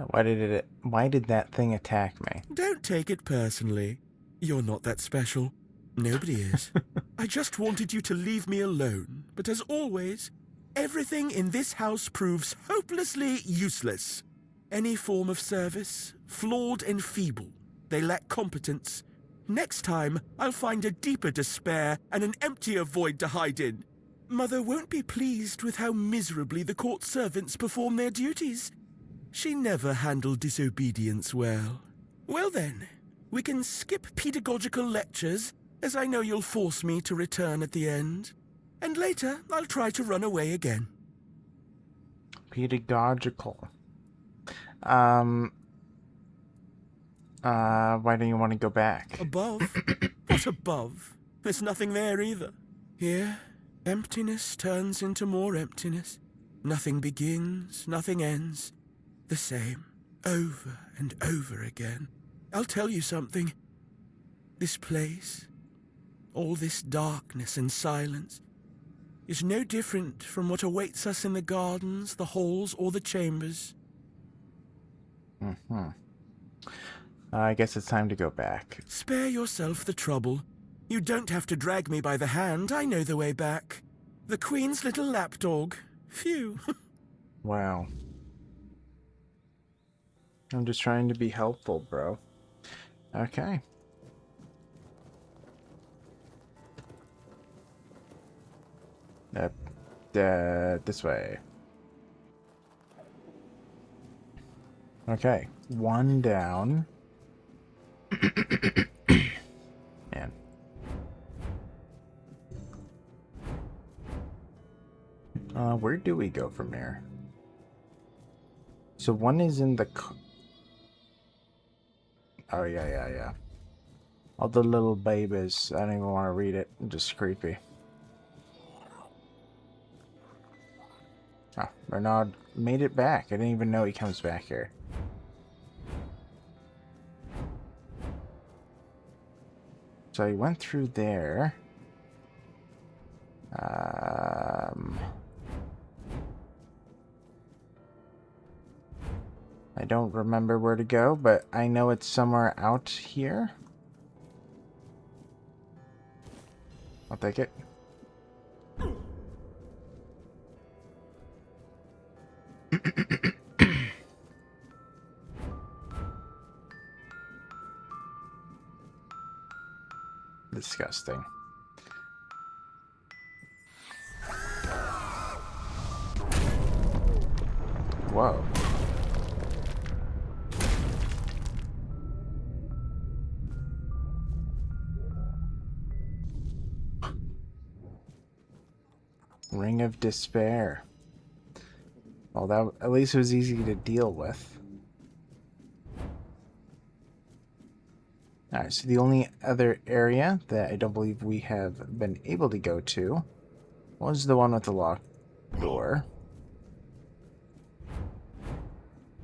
Why did that thing attack me? Don't take it personally. You're not that special. Nobody is. I just wanted you to leave me alone. But as always, everything in this house proves hopelessly useless. Any form of service, flawed and feeble. They lack competence. Next time, I'll find a deeper despair and an emptier void to hide in. Mother won't be pleased with how miserably the court servants perform their duties. She never handled disobedience well. Well then, we can skip pedagogical lectures, as I know you'll force me to return at the end. And later, I'll try to run away again. Pedagogical. Why don't you want to go back? Above? What above? There's nothing there either. Here, emptiness turns into more emptiness. Nothing begins, nothing ends. The same, over and over again. I'll tell you something. This place, all this darkness and silence, is no different from what awaits us in the gardens, the halls, or the chambers. I guess it's time to go back. Spare yourself the trouble. You don't have to drag me by the hand. I know the way back. The Queen's little lapdog. Phew. Wow. I'm just trying to be helpful, bro. Okay. This way. Okay. One down. Man. Where do we go from here? So one is in the... Oh, yeah. All the little babies. I don't even want to read it. Just creepy. Oh, Bernard made it back. I didn't even know he comes back here. So he went through there. I don't remember where to go, but I know it's somewhere out here. I'll take it. Disgusting. Whoa. Ring of Despair. Well, that at least it was easy to deal with. Alright, so the only other area that I don't believe we have been able to go to was the one with the locked door.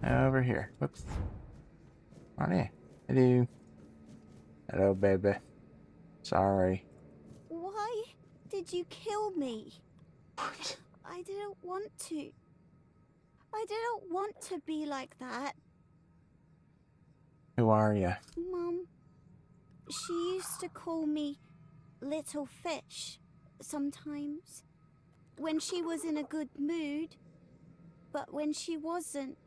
Over here. Whoops. On here. Hello. Hello, baby. Sorry. Why did you kill me? What? I didn't want to. I didn't want to be like that. Who are you? Mum, she used to call me Little Fish sometimes. When she was in a good mood. But when she wasn't,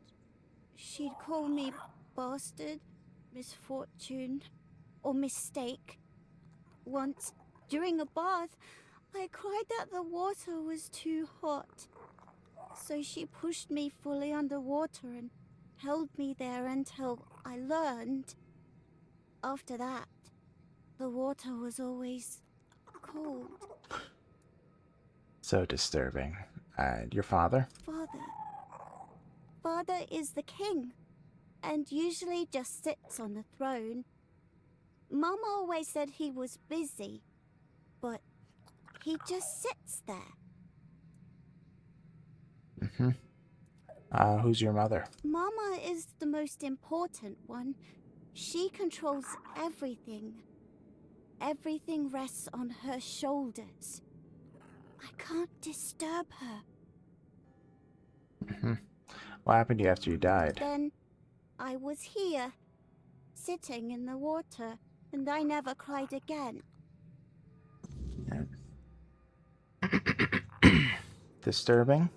she'd call me Bastard, Misfortune, or Mistake. Once, during a bath, I cried that the water was too hot. So she pushed me fully underwater and held me there until I learned. After that, the water was always cold. So disturbing. Your father? Father is the king, and usually just sits on the throne. Mum always said he was busy, but he just sits there. Who's your mother? Mama is the most important one. She controls everything. Everything rests on her shoulders. I can't disturb her. What happened to you after you died? Then I was here, sitting in the water, and I never cried again. Disturbing?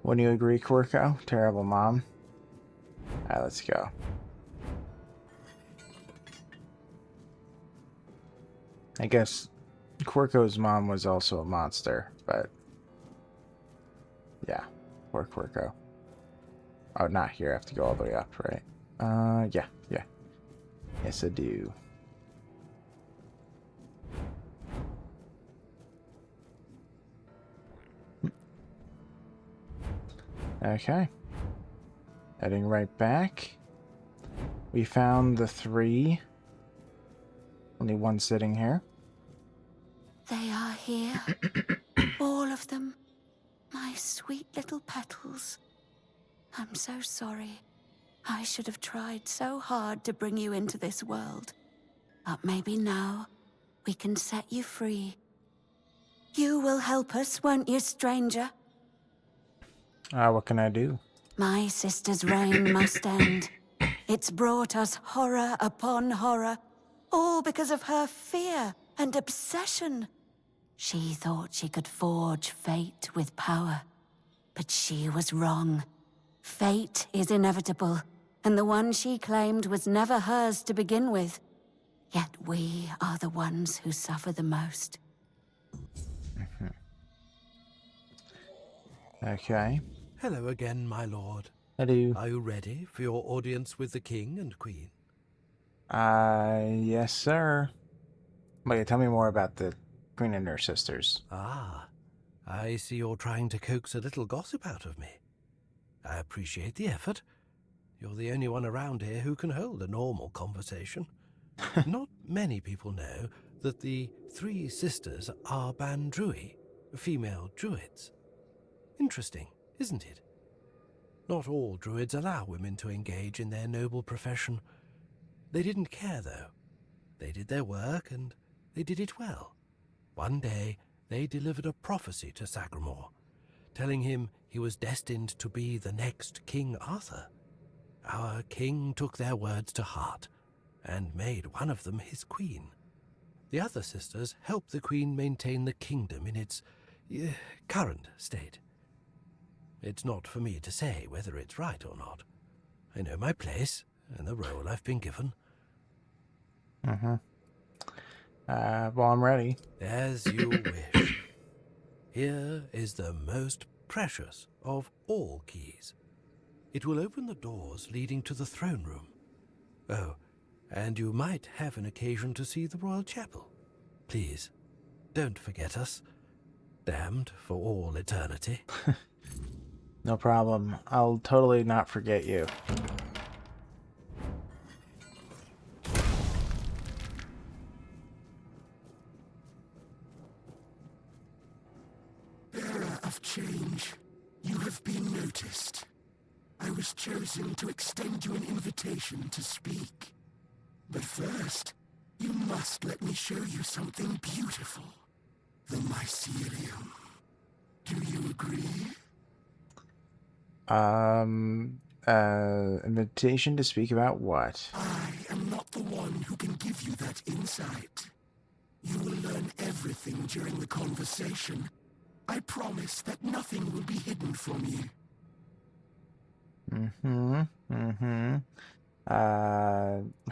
Wouldn't you agree, Quirko? Terrible mom. Alright, let's go. I guess Quirko's mom was also a monster, but yeah, poor Quirko. Oh, not here. I have to go all the way up, right? Yeah. Yes, I do. Okay. Heading right back. We found the 3. Only one sitting here. They are here. All of them. My sweet little petals. I'm so sorry. I should have tried so hard to bring you into this world. But maybe now we can set you free. You will help us, won't you, stranger? What can I do? My sister's reign must end. It's brought us horror upon horror, all because of her fear and obsession. She thought she could forge fate with power, but she was wrong. Fate is inevitable, and the one she claimed was never hers to begin with. Yet we are the ones who suffer the most. Okay. Hello again, my lord. Hello. Are you ready for your audience with the king and queen? Yes, sir. Wait, tell me more about the queen and her sisters. Ah, I see you're trying to coax a little gossip out of me. I appreciate the effort. You're the only one around here who can hold a normal conversation. Not many people know that the 3 sisters are Bandrui, female druids. Interesting, isn't it? Not all druids allow women to engage in their noble profession. They didn't care, though. They did their work, and they did it well. One day, they delivered a prophecy to Sagremor, telling him he was destined to be the next King Arthur. Our king took their words to heart, and made one of them his queen. The other sisters helped the queen maintain the kingdom in its current state. It's not for me to say whether it's right or not. I know my place and the role I've been given. Well, I'm ready. As you wish. Here is the most precious of all keys. It will open the doors leading to the throne room. Oh, and you might have an occasion to see the royal chapel. Please, don't forget us. Damned for all eternity. No problem. I'll totally not forget you. Bearer of change, you have been noticed. I was chosen to extend you an invitation to speak. But first, you must let me show you something beautiful. The mycelium. Do you agree? Invitation to speak about what? I am not the one who can give you that insight. You will learn everything during the conversation. I promise that nothing will be hidden from you.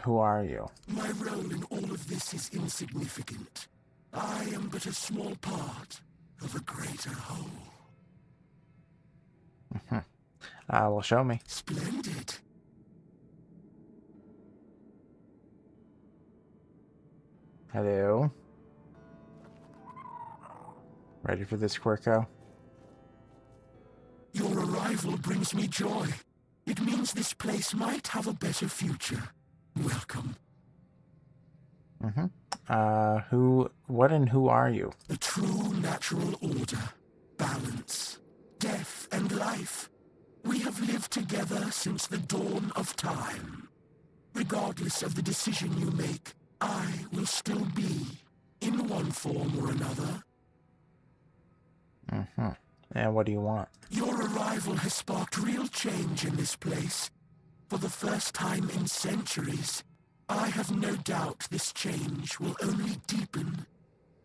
Who are you? My role in all of this is insignificant. I am but a small part of a greater whole. Well, show me. Splendid. Hello. Ready for this, Quirko? Your arrival brings me joy. It means this place might have a better future. Welcome. What and who are you? A true natural order. Balance. Death and life. We have lived together since the dawn of time. Regardless of the decision you make, I will still be, in one form or another. And what do you want? Your arrival has sparked real change in this place. For the first time in centuries, I have no doubt this change will only deepen.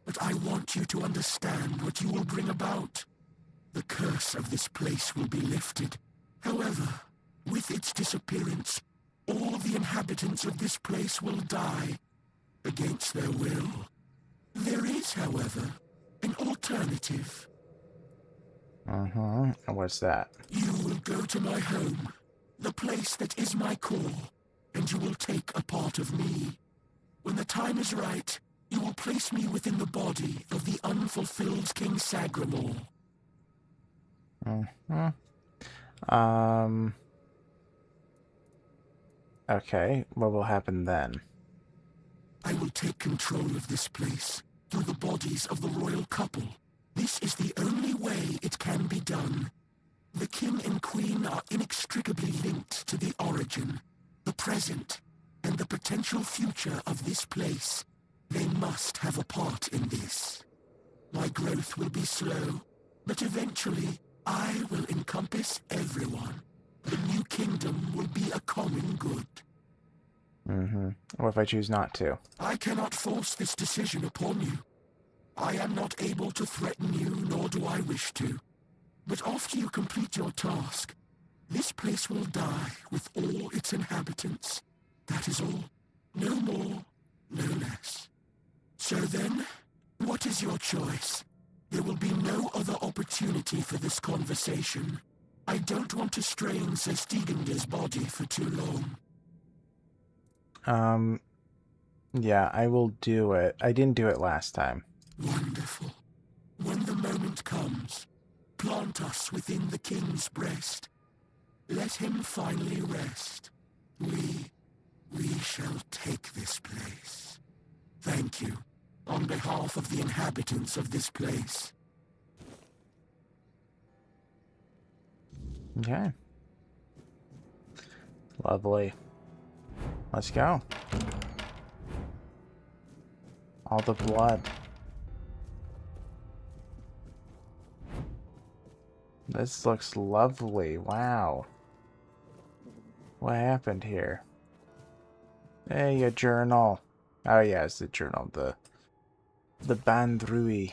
But I want you to understand what you will bring about. The curse of this place will be lifted. However, with its disappearance, all the inhabitants of this place will die, against their will. There is, however, an alternative. And what's that? You will go to my home, the place that is my core, and you will take a part of me. When the time is right, you will place me within the body of the unfulfilled King Sagremor. Okay, what will happen then? I will take control of this place through the bodies of the royal couple. This is the only way it can be done. The king and queen are inextricably linked to the origin, the present, and the potential future of this place. They must have a part in this. My growth will be slow, but eventually I will encompass everyone. The new kingdom will be a common good. What if I choose not to? I cannot force this decision upon you. I am not able to threaten you, nor do I wish to. But after you complete your task, this place will die with all its inhabitants. That is all. No more, no less. So then, what is your choice? There will be no other opportunity for this conversation. I don't want to strain Sir Stegender's body for too long. Yeah, I will do it. I didn't do it last time. Wonderful. When the moment comes, plant us within the king's breast. Let him finally rest. We shall take this place. Thank you, on behalf of the inhabitants of this place. Okay. Lovely. Let's go. All the blood. This looks lovely. Wow. What happened here? Hey, a journal. Oh yeah, it's the journal. The Bandrui.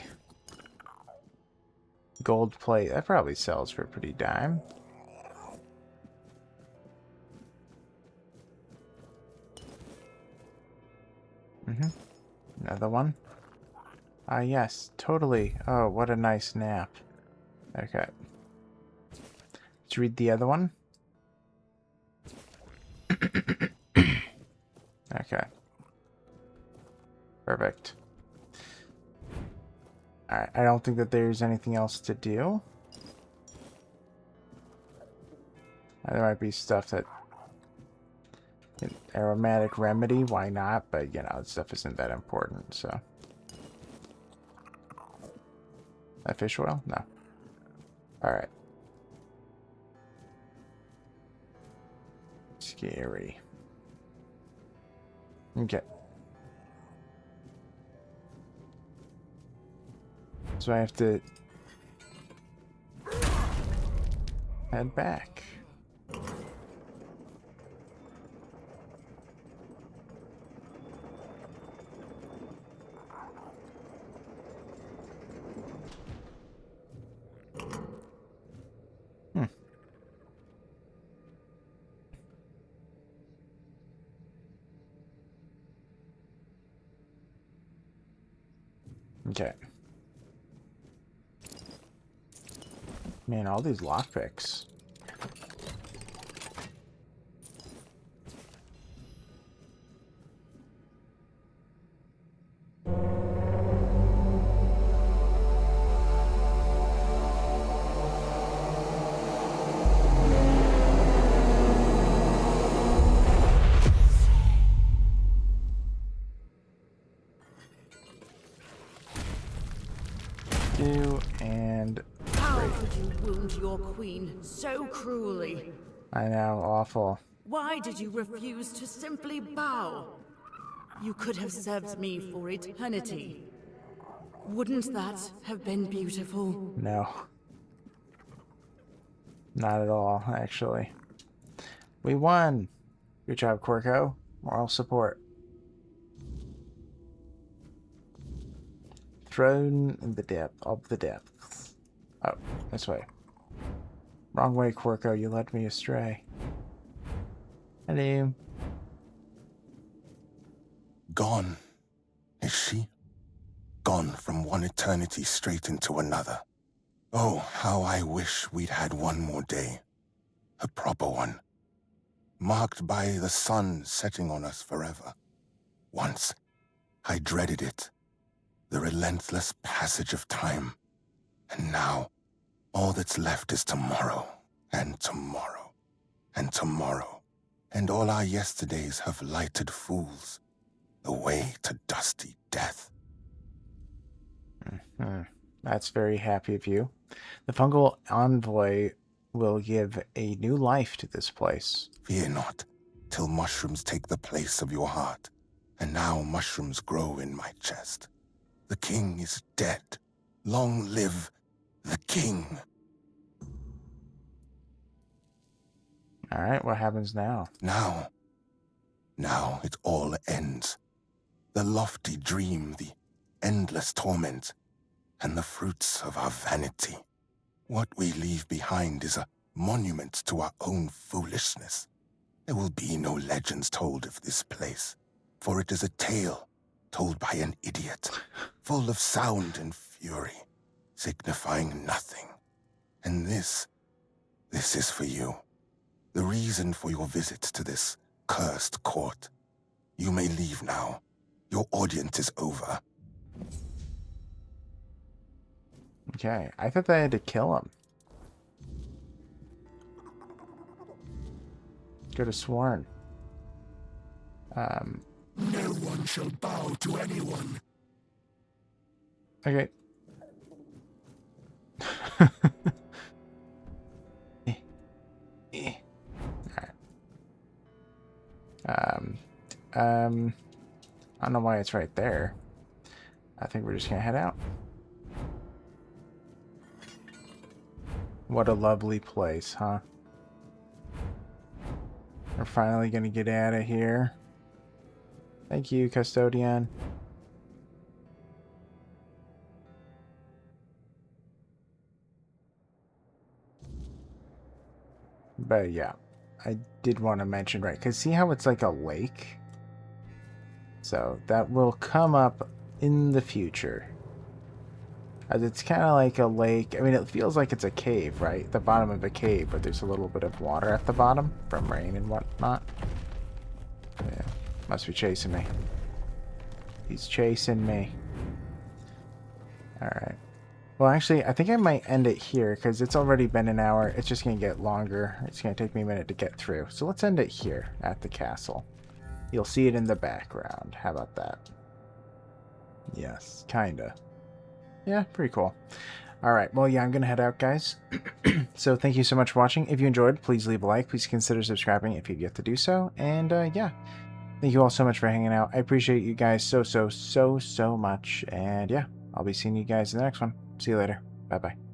Gold plate. That probably sells for a pretty dime. Another one. Ah, yes, totally. Oh, what a nice nap. Okay. Let's read the other one. Okay. Perfect. Alright, I don't think that there's anything else to do. There might be stuff that... An aromatic remedy, why not? But, you know, stuff isn't that important, so... That fish oil? No. Alright. Scary. Okay. So I have to head back. Okay. Man, all these lockpicks. And how could you wound your queen so cruelly? I know, awful. Why did you refuse to simply bow? You could have served me for eternity. Wouldn't that have been beautiful? No. Not at all, actually. We won! Good job, Quirko. Moral support. Thrown in the depth of the depths. Oh, this way. Wrong way, Quirko. You led me astray. Hello. Gone. Is she? Gone from one eternity straight into another. Oh, how I wish we'd had one more day. A proper one. Marked by the sun setting on us forever. Once, I dreaded it. The relentless passage of time. And now, all that's left is tomorrow, and tomorrow, and tomorrow. And all our yesterdays have lighted fools. The way to dusty death. That's very happy of you. The fungal envoy will give a new life to this place. Fear not, till mushrooms take the place of your heart. And now mushrooms grow in my chest. The king is dead. Long live the king. Alright, what happens now? Now it all ends. The lofty dream, the endless torment, and the fruits of our vanity. What we leave behind is a monument to our own foolishness. There will be no legends told of this place, for it is a tale told by an idiot, full of sound and fury, signifying nothing. And this is for you. The reason for your visit to this cursed court. You may leave now. Your audience is over. Okay, I thought they had to kill him. Could have sworn. No one shall bow to anyone. Okay. I don't know why it's right there. I think we're just gonna head out. What a lovely place, huh? We're finally gonna get out of here. Thank you, custodian. But yeah, I did want to mention, right, because see how it's like a lake? So that will come up in the future. It's kind of like a lake. I mean, it feels like it's a cave, right? The bottom of a cave, but there's a little bit of water at the bottom from rain and whatnot. Yeah, must be chasing me. He's chasing me. Alright. Well, actually, I think I might end it here because it's already been an hour. It's just going to get longer. It's going to take me a minute to get through. So let's end it here at the castle. You'll see it in the background. How about that? Yes, kinda. Yeah, pretty cool. Alright, well, yeah, I'm going to head out, guys. So thank you so much for watching. If you enjoyed, please leave a like. Please consider subscribing if you get to do so. And, yeah, thank you all so much for hanging out. I appreciate you guys so much. And, yeah, I'll be seeing you guys in the next one. See you later. Bye-bye.